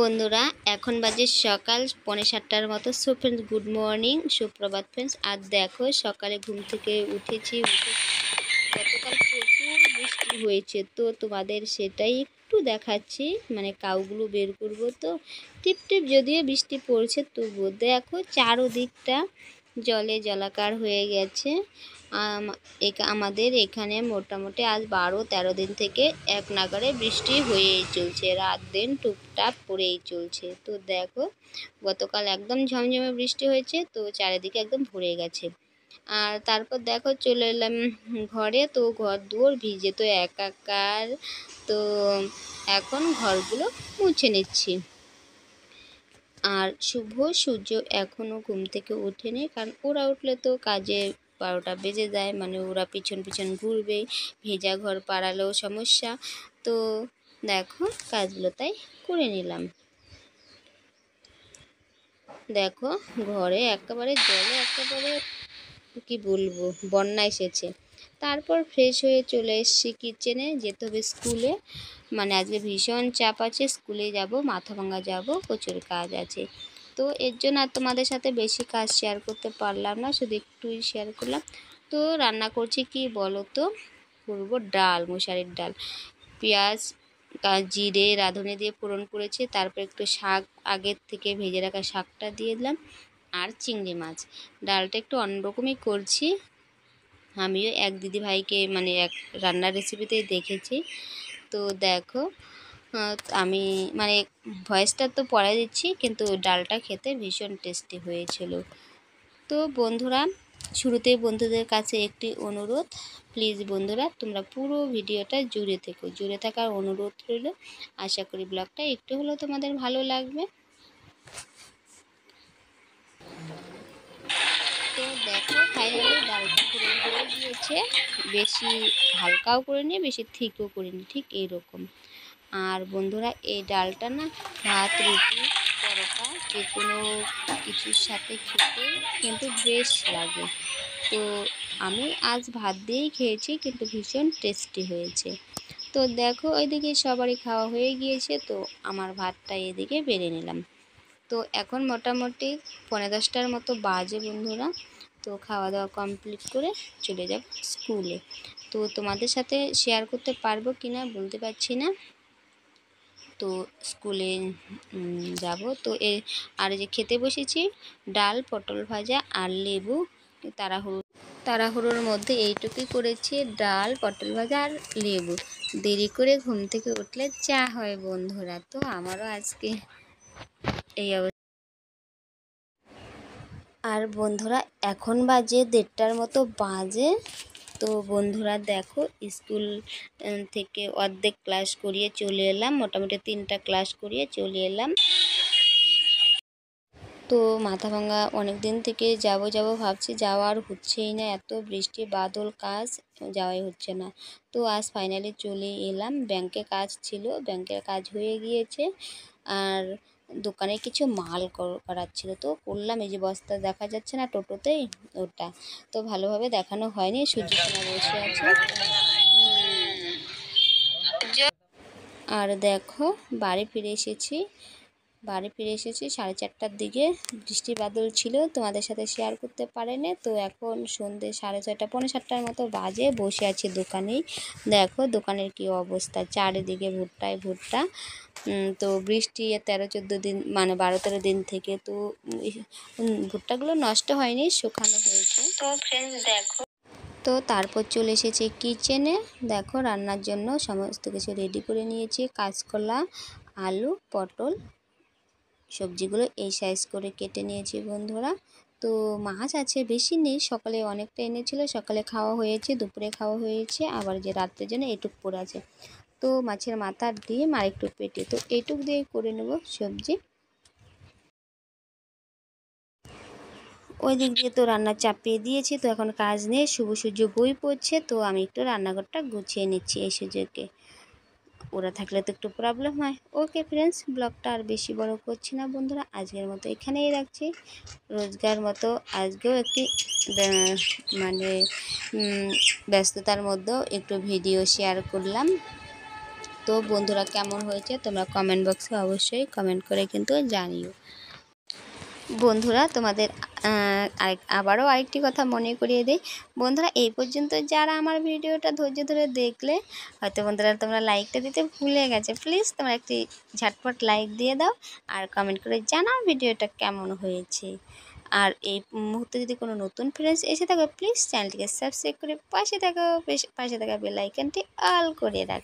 বন্ধুরা এখন বাজে সকাল 7:45টার মতো। সো ফ্রেন্ডস, গুড মর্নিং, সুপ্রভাত ফ্রেন্ডস। আর দেখো সকালে ঘুম থেকে উঠেছি। গতকাল প্রচুর বৃষ্টি হয়েছে, তো তোমাদের সেটাই একটু দেখাচ্ছি। মানে কাউগুলো বের করবো, তো টিপ টিপ যদিও বৃষ্টি পড়ছে, তবুও দেখো চারোদিকটা জলে জলাকার হয়ে গেছে। আমাদের এখানে মোটামুটি আজ 12-13 দিন থেকে এক নাগাড়ে বৃষ্টি হয়েই চলছে, রাত দিন টুপটাপ পড়েই চলছে। তো দেখো গতকাল একদম ঝমঝমে বৃষ্টি হয়েছে, তো চারিদিকে একদম ভরে গেছে। আর তারপর দেখো চলে এলাম ঘরে, তো ঘর দুয়ার ভিজে তো একাকার। তো এখন ঘরগুলো মুছে নিচ্ছি। আর শুভ সূর্য এখনও ঘুম থেকে ওঠেনি, কারণ ওরা উঠলে তো কাজে 12টা বেজে যায়। মানে ওরা পিছন পিছন ঘুরবে, ভেজা ঘর পাড়ালেও সমস্যা। তো দেখো কাজগুলো তাই করে নিলাম। দেখো ঘরে একেবারে জলে একেবারে কি বলবো, বন্যা এসেছে। তারপর ফ্রেশ হয়ে চলে এসেছি কিচেনে, যেতে হবে স্কুলে। মানে আজকে ভীষণ চাপ আছে, স্কুলে যাব, মাথাভাঙা যাব, প্রচুর কাজ আছে। তো এর জন্য আর তোমাদের সাথে বেশি কাজ শেয়ার করতে পারলাম না, শুধু একটুই শেয়ার করলাম। তো রান্না করছি কি বলো তো, করবো ডাল, মশারির ডাল, পেঁয়াজ জিরে রাঁধুনি দিয়ে ফোড়ন করেছি। তারপর একটু শাক, আগের থেকে ভেজে রাখা শাকটা দিয়ে দিলাম, আর চিংড়ি মাছ। ডালটা একটু অন্যরকমই করছি, আমিও এক দিদি ভাইকে মানে এক রান্নার রেসিপিতেই দেখেছি। তো দেখো আমি মানে ভয়েসটা তো পরে দিচ্ছি, কিন্তু ডালটা খেতে ভীষণ টেস্টি হয়েছিল। তো বন্ধুরা, শুরুতেই বন্ধুদের কাছে একটি অনুরোধ, প্লিজ বন্ধুরা তোমরা পুরো ভিডিওটা জুড়ে থেকো, জুড়ে থাকার অনুরোধ রইল। আশা করি ব্লগটা একটু হলেও তোমাদের ভালো লাগবে। তো দেখো ফাইনালি ডালটা পুরো হয়ে গিয়েছে, বেশি হালকাও করিনি, বেশি থিকও করিনি, ঠিক এইরকম। আর বন্ধুরা এই ডালটা না ভাত, রুটি, পরোটা যে কোনো কিছুর সাথে খেতে কিন্তু বেশ লাগে। তো আমি আজ ভাত দিয়েই খেয়েছি, কিন্তু ভীষণ টেস্টি হয়েছে। তো দেখো ওইদিকে সবারই খাওয়া হয়ে গিয়েছে, তো আমার ভাতটা এদিকে বেড়ে নিলাম। তো এখন মোটামুটি 10:45টার মতো বাজে বন্ধুরা। তো খাওয়া দাওয়া কমপ্লিট করে চলে যাব স্কুলে। তো তোমাদের সাথে শেয়ার করতে পারবো কি না বলতে পারছি না। তো স্কুলে যাব। তো আর যে খেতে বসেছি ডাল, পটল ভাজা আর লেবু। তাড়াহুড়োর মধ্যে এইটুকুই করেছি, ডাল, পটল ভাজা আর লেবু। দেরি করে ঘুম থেকে উঠলে চা হয় বন্ধুরা, তো আমারও আজকে এই অবস্থা। আর বন্ধুরা এখন বাজে 1:30টার মতো বাজে। তো বন্ধুরা দেখো স্কুল থেকে অর্ধেক ক্লাস করিয়ে চলে এলাম, মোটামুটি 3টা ক্লাস করিয়ে চলে এলাম। তো মাথাভাঙা অনেক দিন থেকে যাব ভাবছি, যাওয়া আর হচ্ছেই না, এত বৃষ্টি বাদল, কাজ যাওয়াই হচ্ছে না। তো আজ ফাইনালি চলে এলাম। ব্যাংকে কাজ ছিল, ব্যাংকের কাজ হয়ে গিয়েছে। আর দোকানে কিছু মাল করার ছিল, তো করলাম। এই যে বস্তা দেখা যাচ্ছে না টোটোতেই, ওটা তো ভালোভাবে দেখানো হয়নি, সূর্যসোনা বসে আছে। আর দেখো বাড়ি ফিরে এসেছি 4:30টার দিকে। বৃষ্টি বাদল ছিল, তোমাদের সাথে শেয়ার করতে পারিনি। তো এখন সন্ধ্যে 6:30, 6:45টার মতো বাজে, বসে আছি দোকানেই। দেখো দোকানের কি অবস্থা, চারিদিকে ভুট্টায় ভুট্টা। তো বৃষ্টি 13-14 দিন মানে 12-13 দিন থেকে, তো ভুট্টাগুলো নষ্ট হয়নি, শুকানো হয়েছে। তো ফ্রেন্ডস দেখো, তো তারপর চলে এসেছি কিচেনে। দেখো রান্নার জন্য সমস্ত কিছু রেডি করে নিয়েছি, কাঁচকলা, আলু, পটল, সবজিগুলো এই সাইজ করে কেটে নিয়েছি বন্ধুরা। তো মাছ আছে, বেশি নেই, সকালে অনেকটা এনেছিল, সকালে খাওয়া হয়েছে, দুপুরে খাওয়া হয়েছে, আবার যে রাত্রের জন্য এইটুক পড়ে আছে। তো মাছের মাথা, ডিম আর একটু পেটে, তো এইটুক দিয়ে করে নেব সবজি। ওই দিক দিয়ে তো রান্না চাপিয়ে দিয়েছি, তো এখন কাজ নেই, শুভ সূর্য বই পড়ছে। তো আমি একটু রান্নাঘরটা গুছিয়ে নিচ্ছি এই সুযোগে, ওরা থাকলে তো একটু প্রবলেম হয়। ওকে ফ্রেন্ডস, ব্লগটা আর বেশি বড় করছি না বন্ধুরা, আজকের মতো এখানেই রাখছি। রোজগার মতো আজকেও একটি মানে ব্যস্ততার মধ্যেও একটু ভিডিও শেয়ার করলাম। তো বন্ধুরা কেমন হয়েছে তোমরা কমেন্ট বক্সে অবশ্যই কমেন্ট করে কিন্তু জানিও। বন্ধুরা তোমাদের আবারও আরেকটি কথা মনে করিয়ে দিই, বন্ধুরা এই পর্যন্ত যারা আমার ভিডিওটা ধৈর্য ধরে দেখলে, হয়তো বন্ধুরা তোমরা লাইকটা দিতে ভুলে গেছে, প্লিজ তোমরা একটি ঝটপট লাইক দিয়ে দাও আর কমেন্ট করে জানাও ভিডিওটা কেমন হয়েছে। আর এই মুহূর্তে যদি কোনো নতুন ফ্রেন্ডস এসে থাকে, প্লিজ চ্যানেলটিকে সাবস্ক্রাইব করে পাশে থাকা বেল আইকনটি অল করে রাখো।